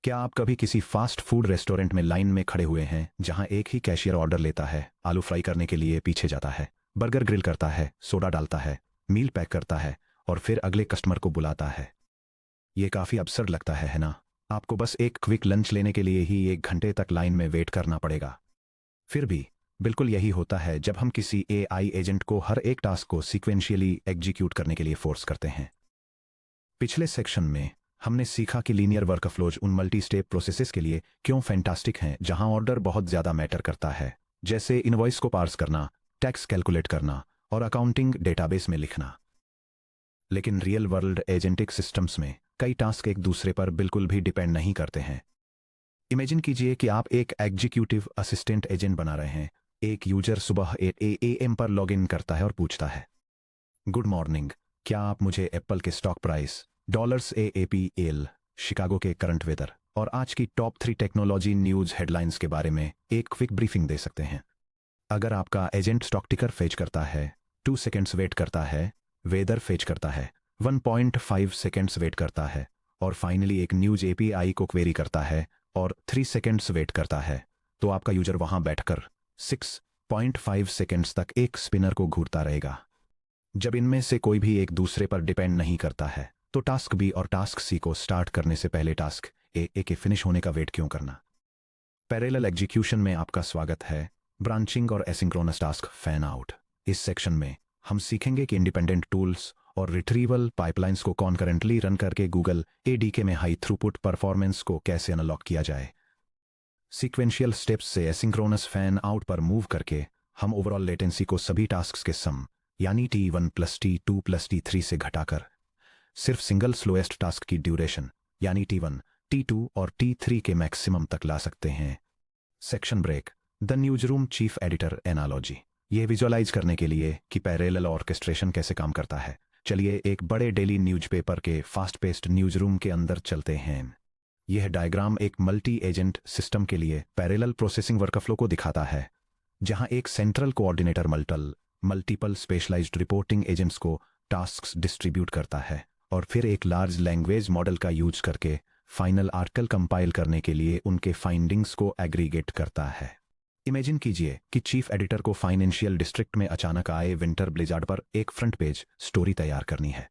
क्या आप कभी किसी फास्ट फूड रेस्टोरेंट में लाइन में खड़े हुए हैं जहां एक ही कैशियर ऑर्डर लेता है, आलू फ्राई करने के लिए पीछे जाता है, बर्गर ग्रिल करता है, सोडा डालता है, मील पैक करता है और फिर अगले कस्टमर को बुलाता है? ये काफ़ी absurd लगता है ना? आपको बस एक क्विक लंच लेने के लिए ही 1 घंटे तक लाइन में वेट करना पड़ेगा। फिर भी बिल्कुल यही होता है जब हम किसी AI एजेंट को हर एक टास्क को सीक्वेंशियली एग्जीक्यूट करने के लिए फोर्स करते हैं। पिछले सेक्शन में हमने सीखा कि लीनियर वर्कफ्लोज उन मल्टी स्टेप प्रोसेसेस के लिए क्यों फैंटास्टिक हैं जहां ऑर्डर बहुत ज़्यादा मैटर करता है, जैसे इनवॉइस को पार्स करना, टैक्स कैलकुलेट करना और अकाउंटिंग डेटाबेस में लिखना। लेकिन रियल वर्ल्ड एजेंटिक सिस्टम्स में कई टास्क एक दूसरे पर बिल्कुल भी डिपेंड नहीं करते हैं। इमेजिन कीजिए कि आप एक एग्जीक्यूटिव असिस्टेंट एजेंट बना रहे हैं। एक यूजर सुबह 8 AM पर लॉग इन करता है और पूछता है, गुड मॉर्निंग, क्या आप मुझे एप्पल के stock price, dollars AAPL, Chicago के करंट वेदर और आज की टॉप 3 टेक्नोलॉजी न्यूज़ हेडलाइंस के बारे में एक क्विक ब्रीफिंग दे सकते हैं? अगर आपका एजेंट स्टॉक टिकर फेच करता है, 2 सेकेंड्स वेट करता है, वेदर फेच करता है, 1.5 सेकेंड्स वेट करता है और फाइनली एक न्यूज़ API को क्वेरी करता है और 3 सेकेंड्स वेट करता है, तो आपका यूजर वहां बैठकर 6.5 सेकेंड्स तक एक स्पिनर को घूरता रहेगा। जब इनमें से कोई भी एक दूसरे पर डिपेंड नहीं करता है, तो टास्क बी और टास्क सी को स्टार्ट करने से पहले टास्क ए के फिनिश होने का वेट क्यों करना? पैरेलल एग्जीक्यूशन में आपका स्वागत है। ब्रांचिंग और एसिंक्रोनस टास्क फैन आउट। इस सेक्शन में हम सीखेंगे कि इंडिपेंडेंट टूल्स और रिट्रीवल पाइपलाइंस को कॉन्करेंटली रन करके गूगल ADK में हाई थ्रूपुट परफॉर्मेंस को कैसे अनलॉक किया जाए। सीक्वेंशियल स्टेप्स से एसिंक्रोनस फैन आउट पर मूव करके हम ओवरऑल लेटेंसी को सभी टास्क्स के सम यानी T1 + T2 + T3 से घटाकर सिर्फ सिंगल स्लोएस्ट टास्क की ड्यूरेशन यानी T1, T2 और T3 के मैक्सिमम तक ला सकते हैं। Section break. The newsroom chief editor analogy. ये विजुअलाइज करने के लिए कि पैरेलल ऑर्केस्ट्रेशन कैसे काम करता है, चलिए एक बड़े डेली न्यूज़पेपर के फास्ट पेस्ड न्यूज़रूम के अंदर चलते हैं। यह डायग्राम एक मल्टी एजेंट सिस्टम के लिए पैरेलल प्रोसेसिंग वर्कफ्लो को दिखाता है, जहां एक central coordinator multiple specialised reporting agents को टास्क्स डिस्ट्रीब्यूट करता है और फिर एक लार्ज लैंग्वेज मॉडल का यूज करके फाइनल आर्टिकल कंपाइल करने के लिए उनके फाइंडिंग्स को एग्रीगेट करता है। इमेजिन कीजिए कि चीफ एडिटर को फाइनेंशियल डिस्ट्रिक्ट में अचानक आए विंटर ब्लिजार्ड पर एक फ्रंट पेज स्टोरी तैयार करनी है।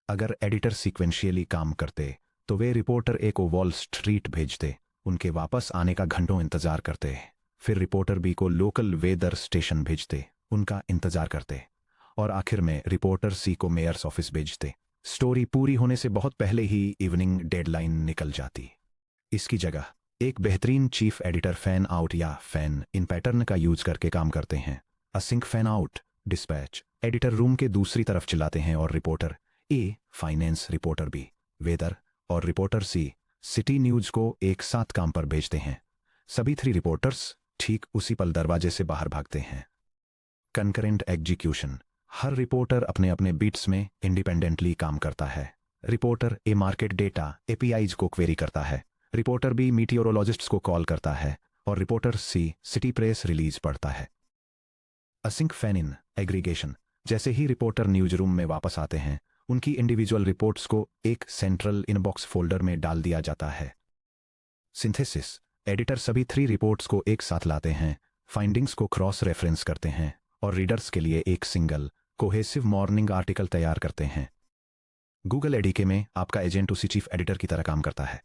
अगर एडिटर सीक्वेंशियली काम करते तो वे रिपोर्टर ए को वॉल स्ट्रीट भेजते, उनके वापस आने का घंटों इंतजार करते, फिर रिपोर्टर बी को लोकल वेदर स्टेशन भेजते, उनका इंतजार करते और आखिर में रिपोर्टर सी को मेयर्स ऑफिस भेजते। स्टोरी पूरी होने से बहुत पहले ही इवनिंग डेडलाइन निकल जाती। इसकी जगह एक बेहतरीन चीफ एडिटर फैन आउट या फैन इन पैटर्न का यूज करके काम करते हैं। Async fan out dispatch editor room के दूसरी तरफ चलाते हैं और रिपोर्टर ए फाइनेंस, रिपोर्टर बी वेदर और रिपोर्टर सी सिटी न्यूज को एक साथ काम पर भेजते हैं। सभी 3 रिपोर्टर्स ठीक उसी पल दरवाजे से बाहर भागते हैं। Concurrent execution. हर रिपोर्टर अपने अपने बीट्स में इंडिपेंडेंटली काम करता है। रिपोर्टर ए मार्केट डेटा APIs को क्वेरी करता है, रिपोर्टर बी मीटियोरोलॉजिस्ट्स को कॉल करता है और रिपोर्टर सी सिटी प्रेस रिलीज पढ़ता है। Async fan in aggregation. जैसे ही रिपोर्टर न्यूज रूम में वापस आते हैं, उनकी इंडिविजुअल रिपोर्ट्स को एक सेंट्रल इनबॉक्स फोल्डर में डाल दिया जाता है। सिंथेसिस। एडिटर सभी 3 रिपोर्ट्स को एक साथ लाते हैं, फाइंडिंग्स को क्रॉस रेफरेंस करते हैं और रीडर्स के लिए एक सिंगल कोहेसिव मॉर्निंग आर्टिकल तैयार करते हैं। गूगल ADK में आपका एजेंट उसी चीफ एडिटर की तरह काम करता है।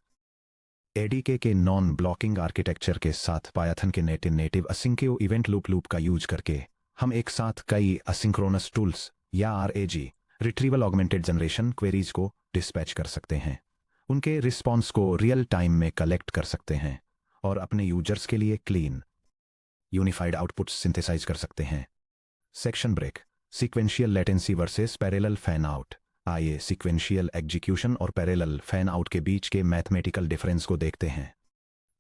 ADK के नॉन ब्लॉकिंग आर्किटेक्चर के साथ पायथन के नेटिव असिंक्रो इवेंट लूप का यूज करके हम एक साथ कई असिंक्रोनस टूल्स या RAG retrieval augmented generation queries को डिस्पैच कर सकते हैं, उनके रिस्पॉन्स को रियल टाइम में कलेक्ट कर सकते हैं और अपने यूजर्स के लिए क्लीन यूनिफाइड आउटपुट्स सिंथेसाइज कर सकते हैं। Section break. Sequential latency versus parallel fan out. आइए सीक्वेंशियल एग्जीक्यूशन और पैरेलल फैन आउट के बीच के मैथमेटिकल डिफरेंस को देखते हैं।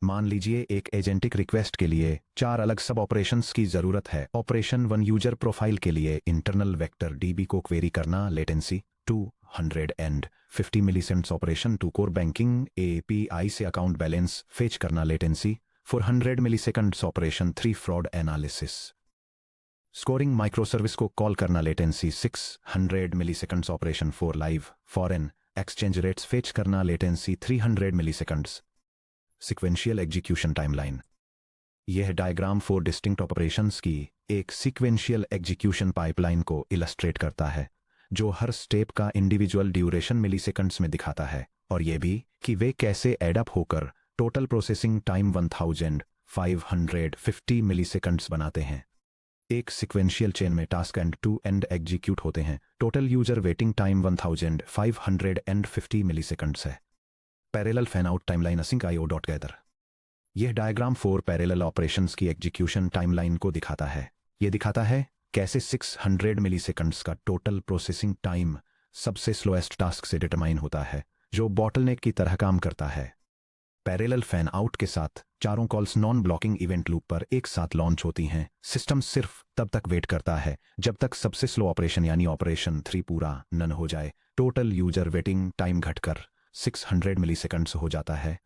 मान लीजिए एक एजेंटिक रिक्वेस्ट के लिए 4 अलग सब ऑपरेशंस की जरूरत है। ऑपरेशन 1 यूजर प्रोफाइल के लिए इंटरनल वेक्टर DB को क्वेरी करना, latency 250 milliseconds. Operation 2 core banking API से अकाउंट बैलेंस फेच करना, latency 400 milliseconds. Operation 3 fraud analysis scoring microservice को कॉल करना, latency 600 milliseconds. Operation 4 live foreign exchange rates fetch करना, latency 300 milliseconds. Sequential execution timeline. यह diagram 4 distinct operations की एक sequential execution pipeline को illustrate करता है, जो हर स्टेप का इंडिविजुअल ड्यूरेशन मिलीसेकंड्स में दिखाता है, और यह भी कि वे कैसे एड अप होकर टोटल प्रोसेसिंग टाइम 1550 मिलीसेकंड्स बनाते हैं। एक सीक्वेंशियल चेन में task end to end execute होते हैं। Total user waiting time 1550 milliseconds है। Parallel fan out timeline async IO dot gather. यह डायग्राम 4 पैरेलल ऑपरेशंस की एग्जीक्यूशन टाइमलाइन को दिखाता है। यह दिखाता है कैसे 600 मिलीसेकंड्स का टोटल प्रोसेसिंग टाइम सबसे स्लोएस्ट टास्क से डिटरमाइन होता है, जो बॉटलनेक की तरह काम करता है। पैरेलल फैन आउट के साथ चारों calls non blocking event loop पर एक साथ लॉन्च होती हैं। सिस्टम सिर्फ तब तक वेट करता है जब तक सबसे स्लो ऑपरेशन यानी ऑपरेशन 3 पूरा न हो जाए। टोटल यूजर वेटिंग टाइम घटकर 600 मिलीसेकंड्स हो जाता है,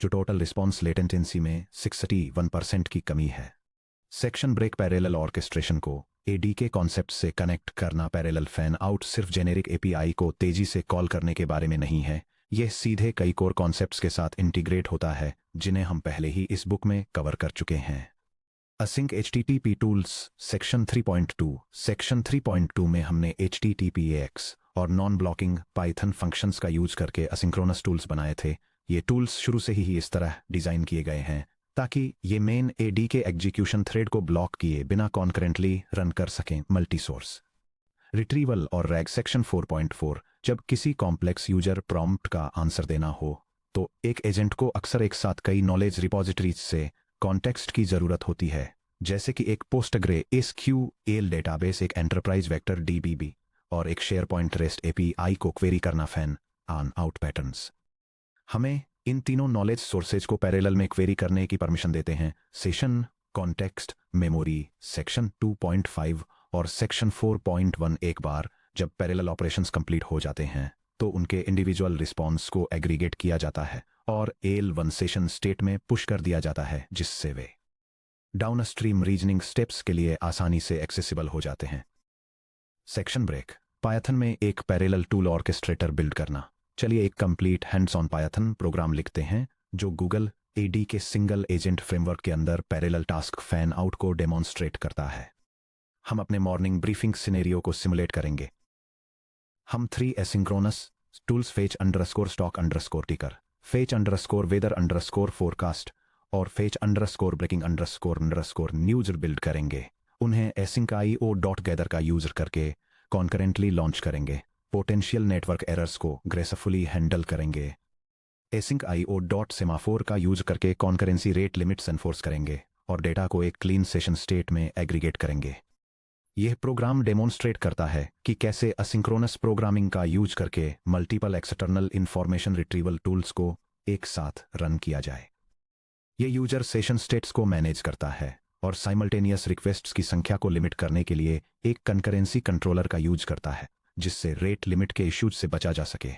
जो टोटल रिस्पॉन्स लेटेंसी में 61% की कमी है। सेक्शन ब्रेक पैरेलल ऑर्केस्ट्रेशन को ADK कॉन्सेप्ट से कनेक्ट करना। पैरेलल फैन आउट सिर्फ जेनेरिक API को तेजी से कॉल करने के बारे में नहीं है, यह सीधे कई कोर कॉन्सेप्ट्स के साथ इंटीग्रेट होता है जिन्हें हम पहले ही इस बुक में कवर कर चुके हैं। Async HTTP tools section 3.2। Section 3.2 में हमने HTTPAX और नॉन ब्लॉकिंग पाइथन फंक्शंस का यूज करके असिंक्रोनस टूल्स बनाए थे। ये टूल्स शुरू से ही इस तरह डिजाइन किए गए हैं ताकि ये मेन ADK एग्जीक्यूशन थ्रेड को ब्लॉक किए बिना कॉन्करेंटली रन कर सकें। मल्टी सोर्स रिट्रीवल और रैग। सेक्शन 4.4 जब किसी कॉम्प्लेक्स यूजर प्रॉम्प्ट का आंसर देना हो तो एक एजेंट को अक्सर एक साथ कई नॉलेज रिपोजिटरीज से कॉन्टेक्स्ट की जरूरत होती है, जैसे कि एक पोस्टग्रे SQL डेटाबेस, एक एंटरप्राइज वेक्टर DBB और एक शेयरपॉइंट रेस्ट API को क्वेरी करना। फैन ऑन आउट पैटर्न्स हमें इन तीनों नॉलेज सोर्सेज को पैरेलल में क्वेरी करने की परमिशन देते हैं। Session, context, memory. सेक्शन 2.5 और सेक्शन 4.1 एक बार जब पैरेलल ऑपरेशंस कंप्लीट हो जाते हैं तो उनके इंडिविजुअल रिस्पॉन्स को एग्रीगेट किया जाता है और AL1 सेशन स्टेट में पुश कर दिया जाता है, जिससे वे डाउनस्ट्रीम रीजनिंग स्टेप्स के लिए आसानी से एक्सेसिबल हो जाते हैं। Section break. पायथन में एक पैरेलल टूल ऑर्केस्ट्रेटर बिल्ड करना। चलिए एक complete hands on Python program लिखते हैं जो Google ADK single agent framework के अंदर पैरेलल टास्क फैन आउट को डेमोन्स्ट्रेट करता है। हम अपने मॉर्निंग ब्रीफिंग सिनेरियो को सिमुलेट करेंगे। हम 3 asynchronous tools fetch underscore stock underscore ticker, fetch underscore weather underscore forecast और fetch underscore breaking underscore news build करेंगे। उन्हें एसिंक IO डॉट गैदर का यूज करके कॉन्करेंटली लॉन्च करेंगे। पोटेंशियल नेटवर्क एरर्स को ग्रेसफुली हैंडल करेंगे। एसिंक IO डॉट सेमाफोर का use करके कॉन्करेंसी रेट लिमिट्स एनफोर्स करेंगे और डेटा को एक क्लीन सेशन स्टेट में एग्रीगेट करेंगे। यह प्रोग्राम डेमोन्स्ट्रेट करता है कि कैसे असिंक्रोनस प्रोग्रामिंग का यूज करके multiple external information retrieval tools को एक साथ रन किया जाए। यह यूजर सेशन स्टेट्स को मैनेज करता है और साइमल्टेनियस रिक्वेस्ट्स की संख्या को लिमिट करने के लिए एक कंकरेंसी कंट्रोलर का यूज करता है, जिससे रेट लिमिट के इश्यूज से बचा जा सके।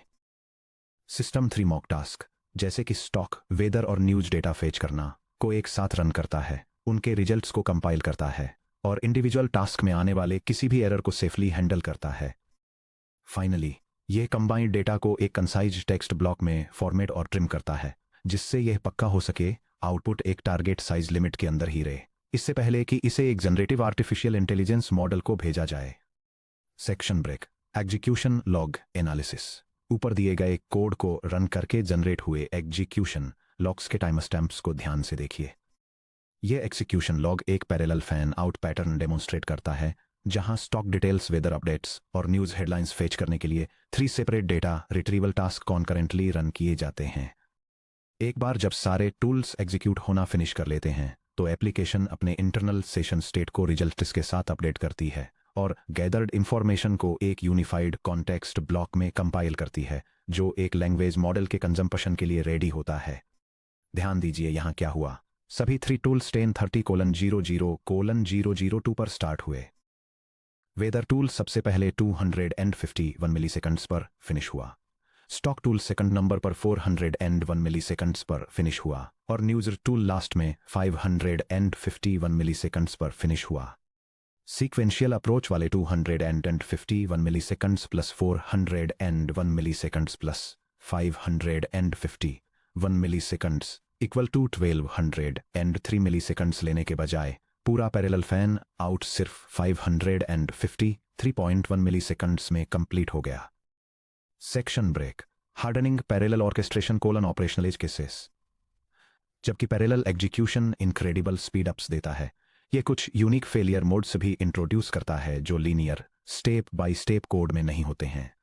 सिस्टम 3 मॉक टास्क, जैसे कि स्टॉक, वेदर और न्यूज डेटा फेच करना, को एक साथ रन करता है, उनके रिजल्ट्स को कंपाइल करता है और इंडिविजुअल टास्क में आने वाले किसी भी एरर को सेफली हैंडल करता है। फाइनली, यह कंबाइंड डेटा को एक कंसाइज टेक्स्ट ब्लॉक में फॉर्मेट और ट्रिम करता है, जिससे यह पक्का हो सके आउटपुट एक टारगेट साइज लिमिट के अंदर ही रहे, इससे पहले कि इसे एक जनरेटिव आर्टिफिशियल इंटेलिजेंस मॉडल को भेजा जाए। Section break. Execution log analysis. ऊपर दिए गए कोड को रन करके जनरेट हुए एग्जीक्यूशन लॉग्स के टाइम स्टैम्प्स को ध्यान से देखिए। यह एग्जीक्यूशन लॉग एक parallel fan out pattern demonstrate करता है, जहां स्टॉक डिटेल्स, वेदर अपडेट्स और न्यूज हेडलाइंस फेच करने के लिए 3 separate data retrieval task concurrently run किए जाते हैं। एक बार जब सारे टूल्स एग्जीक्यूट होना फिनिश कर लेते हैं तो एप्लीकेशन अपने इंटरनल सेशन स्टेट को रिजल्ट्स के साथ अपडेट करती है और गैदर्ड इंफॉर्मेशन को एक यूनिफाइड कॉन्टेक्स्ट ब्लॉक में कंपाइल करती है, जो एक लैंग्वेज मॉडल के कंजम्पशन के लिए रेडी होता है। ध्यान दीजिए यहाँ क्या हुआ। सभी 3 टूल्स 10:30:00:002 पर स्टार्ट हुए। वेदर टूल सबसे पहले 251 मिलीसेकंड्स पर फिनिश हुआ। स्टॉक टूल सेकंड नंबर पर 401 मिलीसेकंड्स पर फिनिश हुआ और न्यूज टूल लास्ट में 551 मिलीसेकंड्स पर फिनिश हुआ। सीक्वेंशियल अप्रोच वाले 251 milliseconds plus 401 milliseconds plus 551 milliseconds equal to 1203 milliseconds लेने के बजाय पूरा पैरेलल फैन आउट सिर्फ 553.1 मिली सेकंड्स में कंप्लीट हो गया। Section break, hardening parallel orchestration colon operational edge cases. जबकि parallel execution incredible speed ups देता है, यह कुछ यूनिक फेलियर मोड्स भी इंट्रोड्यूस करता है जो linear step by step code में नहीं होते हैं।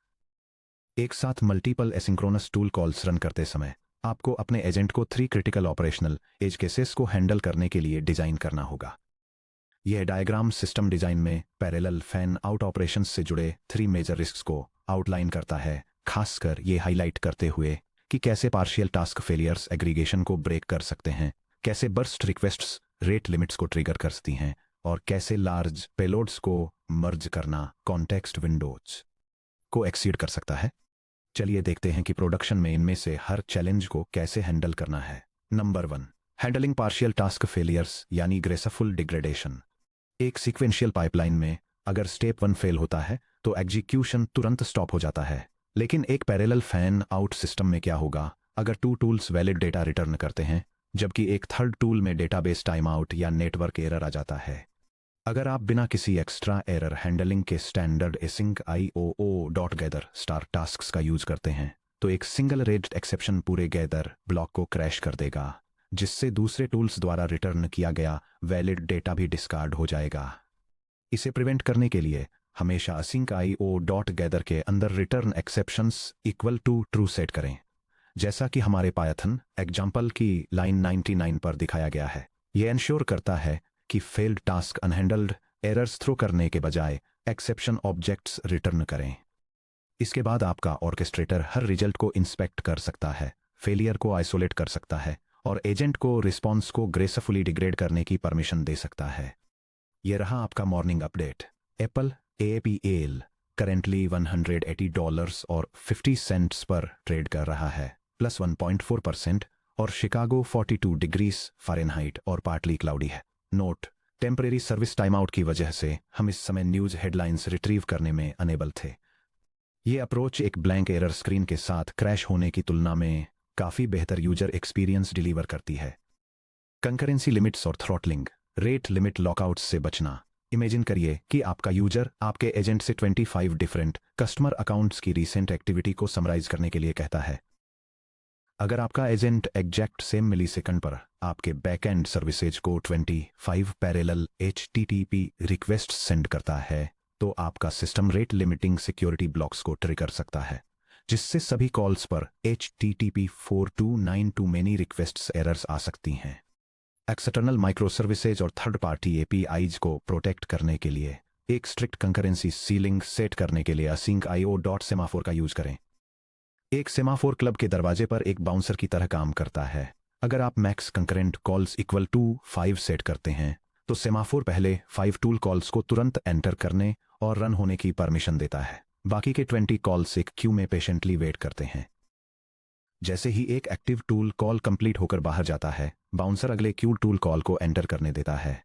एक साथ multiple asynchronous tool calls run करते समय आपको अपने एजेंट को 3 क्रिटिकल ऑपरेशनल एज केसेस को हैंडल करने के लिए डिजाइन करना होगा। यह डायग्राम सिस्टम डिजाइन में पैरेलल फैन आउट ऑपरेशंस से जुड़े 3 मेजर रिस्क्स को आउटलाइन करता है, खासकर ये हाईलाइट करते हुए कि कैसे पार्शियल टास्क फेलियर्स एग्रीगेशन को ब्रेक कर सकते हैं, कैसे बर्स्ट रिक्वेस्ट्स रेट लिमिट्स को ट्रिगर कर सकती हैं, और कैसे लार्ज पेलोड्स को मर्ज करना कॉन्टेक्स्ट विंडोज को एक्सीड कर सकता है। चलिए देखते हैं कि प्रोडक्शन में इनमें से हर चैलेंज को कैसे हैंडल करना है। Number 1, handling partial task failures यानी ग्रेसफुल डिग्रेडेशन। एक सीक्वेंशियल पाइपलाइन में अगर स्टेप 1 फेल होता है तो एग्जीक्यूशन तुरंत स्टॉप हो जाता है, लेकिन एक पैरेलल फैन आउट सिस्टम में क्या होगा अगर 2 टूल्स वैलिड डेटा रिटर्न करते हैं जबकि एक थर्ड टूल में डेटाबेस टाइम आउट या नेटवर्क एरर आ जाता है। अगर आप बिना किसी एक्स्ट्रा एरर हैंडलिंग के standard async IOO.gather star tasks का यूज करते हैं तो एक सिंगल रेज्ड एक्सेप्शन पूरे गैदर ब्लॉक को क्रैश कर देगा, जिससे दूसरे टूल्स द्वारा रिटर्न किया गया वैलिड डेटा भी डिस्कार्ड हो जाएगा। इसे प्रिवेंट करने के लिए हमेशा असिंक IO.gather के अंदर return exceptions equal to true set करें, जैसा कि हमारे पायथन एग्जाम्पल की लाइन 99 पर दिखाया गया है। यह इंश्योर करता है कि फेल्ड टास्क अनहैंडल्ड एरर्स थ्रो करने के बजाय एक्सेप्शन ऑब्जेक्ट्स रिटर्न करें। इसके बाद आपका ऑर्केस्ट्रेटर हर रिजल्ट को इंस्पेक्ट कर सकता है, फेलियर को आइसोलेट कर सकता है और एजेंट को रिस्पॉन्स को ग्रेसफुली डिग्रेड करने की परमिशन दे सकता है। यह रहा आपका morning update. Apple APL currently $180 और 50 सेंट्स पर ट्रेड कर रहा है, प्लस 1.4%, और शिकागो 42 डिग्रीज फ़ारेनहाइट और पार्टली क्लाउडी है। Note, temporary service time out की वजह से हम इस समय न्यूज़ हेडलाइंस रिट्रीव करने में अनेबल थे। ये अप्रोच एक ब्लैंक एरर स्क्रीन के साथ क्रैश होने की तुलना में काफ़ी बेहतर यूजर एक्सपीरियंस डिलीवर करती है। कंकरेंसी लिमिट्स और थ्रॉटलिंग रेट लिमिट लॉकआउट्स से बचना। इमेजिन करिए कि आपका यूजर आपके एजेंट से 25 डिफरेंट कस्टमर अकाउंट्स की रीसेंट एक्टिविटी को समराइज करने के लिए कहता है। अगर आपका एजेंट एग्जैक्ट सेम मिली सेकंड पर आपके बैकएंड सर्विसेज को 25 पैरेलल HTTP रिक्वेस्ट सेंड करता है तो आपका system rate limiting security blocks को ट्रिगर कर सकता है, जिससे सभी कॉल्स पर HTTP 4292 मेनी रिक्वेस्ट्स एरर्स आ सकती हैं। एक्सटर्नल माइक्रो सर्विसेज और थर्ड पार्टी APIs को प्रोटेक्ट करने के लिए एक स्ट्रिक्ट कंकरेंसी सीलिंग सेट करने के लिए असिंक IO.semaphore का यूज करें। एक सेमाफोर क्लब के दरवाजे पर एक बाउंसर की तरह काम करता है। अगर आप max concurrent calls equal to 5 set करते हैं तो सेमाफोर पहले 5 टूल कॉल्स को तुरंत एंटर करने और रन होने की परमिशन देता है। बाकी के 20 कॉल्स एक क्यू में पेशेंटली वेट करते हैं। जैसे ही एक एक्टिव टूल कॉल कंप्लीट होकर बाहर जाता है, बाउंसर अगले क्यू टूल कॉल को एंटर करने देता है।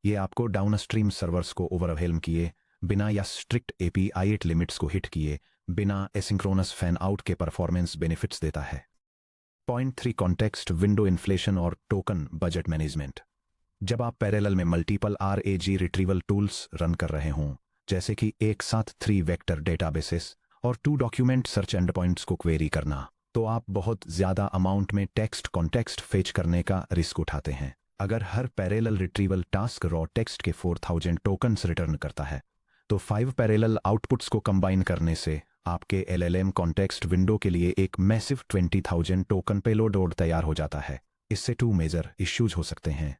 यह आपको डाउनस्ट्रीम सर्वर्स को ओवरवेल्म किए बिना या स्ट्रिक्ट API लिमिट्स को हिट किए बिना एसिंक्रोनस फैन आउट के परफॉर्मेंस बेनिफिट्स देता है। पॉइंट 3, कॉन्टेक्स्ट विंडो इन्फ्लेशन और टोकन बजट मैनेजमेंट। जब आप पैरेलल में multiple RAG retrieval tools run कर रहे हों, जैसे कि एक साथ 3 वेक्टर डेटाबेसेस और 2 डॉक्यूमेंट सर्च एंड पॉइंट्स को क्वेरी करना, तो आप बहुत ज्यादा अमाउंट में टेक्स्ट कॉन्टेक्स्ट फेच करने का रिस्क उठाते हैं। अगर हर parallel retrieval task raw text के 4000 टोकन्स रिटर्न करता है तो 5 पैरेलल आउटपुट्स को कंबाइन करने से आपके LLM कॉन्टेक्स्ट विंडो के लिए एक मैसिव 20,000 टोकन पेलोड तैयार हो जाता है। इससे 2 मेजर इश्यूज हो सकते हैं।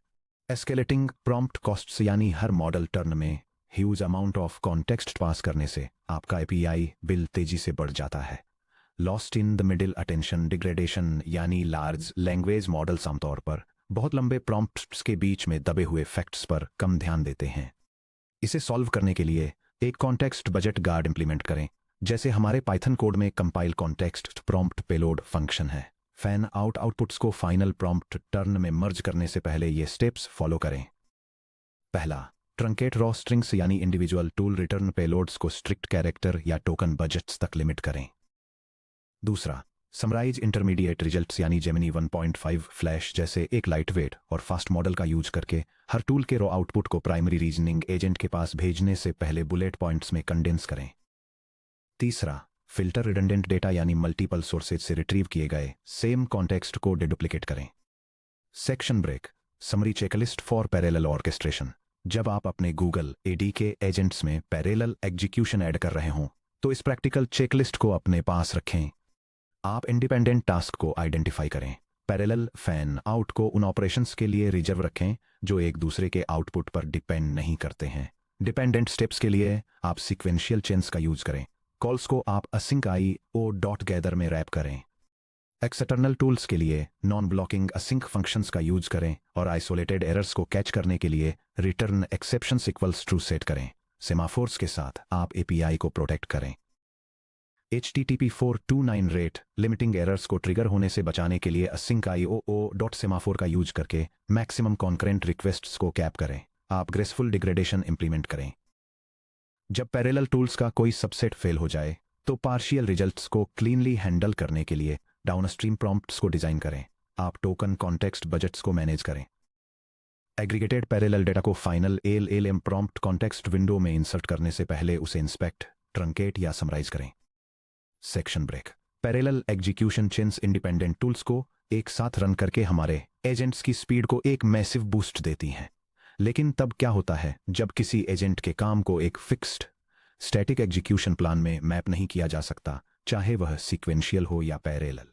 एस्केलेटिंग प्रॉम्प्ट कॉस्ट्स, यानी हर मॉडल टर्न में ह्यूज अमाउंट ऑफ कॉन्टेक्स्ट पास करने से आपका API बिल तेजी से बढ़ जाता है। Lost in the middle attention degradation, यानी लार्ज लैंग्वेज मॉडल्स आमतौर पर बहुत लंबे प्रॉम्प्ट्स के बीच में दबे हुए फैक्ट्स पर कम ध्यान देते हैं। इसे सॉल्व करने के लिए एक कॉन्टेक्स्ट बजट गार्ड इंप्लीमेंट करें, जैसे हमारे पाइथन कोड में compile context prompt payload function है। फैन आउट आउटपुट्स को फाइनल प्रॉम्प्ट टर्न में मर्ज करने से पहले ये स्टेप्स फॉलो करें। पहला, ट्रंकेट रॉ स्ट्रिंग्स यानी इंडिविजुअल टूल रिटर्न पेलोड्स को स्ट्रिक्ट कैरेक्टर या टोकन बजट्स तक लिमिट करें। दूसरा, समराइज इंटरमीडिएट रिजल्ट्स यानी जेमिनी 1.5 फ्लैश जैसे एक लाइटवेट और फास्ट मॉडल का यूज करके हर टूल के रो आउटपुट को प्राइमरी रीजनिंग एजेंट के पास भेजने से पहले बुलेट पॉइंट्स में कंडेंस करें। तीसरा, फिल्टर रिडंडेंट डेटा यानी मल्टीपल सोर्सेज से रिट्रीव किए गए सेम कॉन्टेक्स्ट को डिडुप्लिकेट करें। Section break, summary checklist for parallel orchestration. जब आप अपने गूगल एडीके एजेंट्स में पैरेलल एग्जीक्यूशन ऐड कर रहे हों तो इस प्रैक्टिकल चेकलिस्ट को अपने पास रखें। आप इंडिपेंडेंट टास्क को आइडेंटिफाई करें। पैरेलल फैन आउट को उन ऑपरेशंस के लिए रिजर्व रखें जो एक दूसरे के आउटपुट पर डिपेंड नहीं करते हैं। डिपेंडेंट स्टेप्स के लिए आप सीक्वेंशियल चेन्स का यूज करें। कॉल्स को आप async IO डॉट गैदर में रैप करें। एक्सटर्नल टूल्स के लिए नॉन ब्लॉकिंग async फंक्शंस का यूज करें और आइसोलेटेड एरर्स को कैच करने के लिए return exceptions equals true set करें। सेमाफोर्स के साथ आप API को प्रोटेक्ट करें। HTTP 429 रेट लिमिटिंग एरर्स को ट्रिगर होने से बचाने के लिए async IO डॉट सेमाफोर का यूज करके मैक्सिमम कॉन्करेंट रिक्वेस्ट्स को कैप करें। आप ग्रेसफुल डिग्रेडेशन इंप्लीमेंट करें। जब पैरेलल टूल्स का कोई सबसेट फेल हो जाए तो पार्शियल रिजल्ट्स को क्लीनली हैंडल करने के लिए डाउनस्ट्रीम प्रॉम्प्ट्स को डिजाइन करें। आप टोकन कॉन्टेक्स्ट बजट्स को मैनेज करें। एग्रीगेटेड पैरेलल डेटा को final LLM prompt context window में इंसर्ट करने से पहले उसे इंस्पेक्ट, ट्रंकेट या समराइज करें। Section break, parallel execution chains independent tools को एक साथ रन करके हमारे एजेंट्स की स्पीड को एक मैसिव बूस्ट देती हैं। लेकिन तब क्या होता है जब किसी एजेंट के काम को एक फिक्स्ड स्टैटिक एग्जीक्यूशन प्लान में मैप नहीं किया जा सकता, चाहे वह सीक्वेंशियल हो या पैरेलल।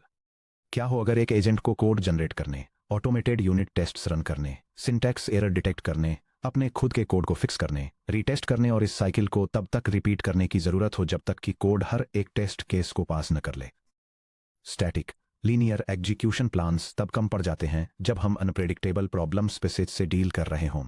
क्या हो अगर एक एजेंट को कोड जनरेट करने, ऑटोमेटेड यूनिट टेस्ट्स रन करने, सिंटैक्स एरर डिटेक्ट करने, अपने खुद के कोड को फिक्स करने, रीटेस्ट करने और इस साइकिल को तब तक रिपीट करने की जरूरत हो जब तक कि कोड हर एक टेस्ट केस को पास न कर ले। स्टैटिक लीनियर एग्जीक्यूशन प्लान्स तब कम पड़ जाते हैं जब हम अनप्रेडिक्टेबल प्रॉब्लम स्पेसेज से डील कर रहे हों।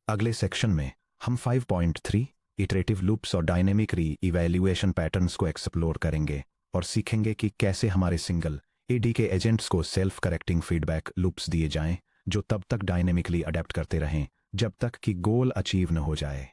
अगले सेक्शन में हम 5.3 इटरेटिव लूप्स और डायनेमिक री-इवैल्यूएशन पैटर्न्स को एक्सप्लोर करेंगे और सीखेंगे कि कैसे हमारे सिंगल ADK एजेंट्स को सेल्फ करेक्टिंग फीडबैक लूप्स दिए जाएं जो तब तक डायनेमिकली अडेप्ट करते रहें जब तक कि गोल अचीव न हो जाए।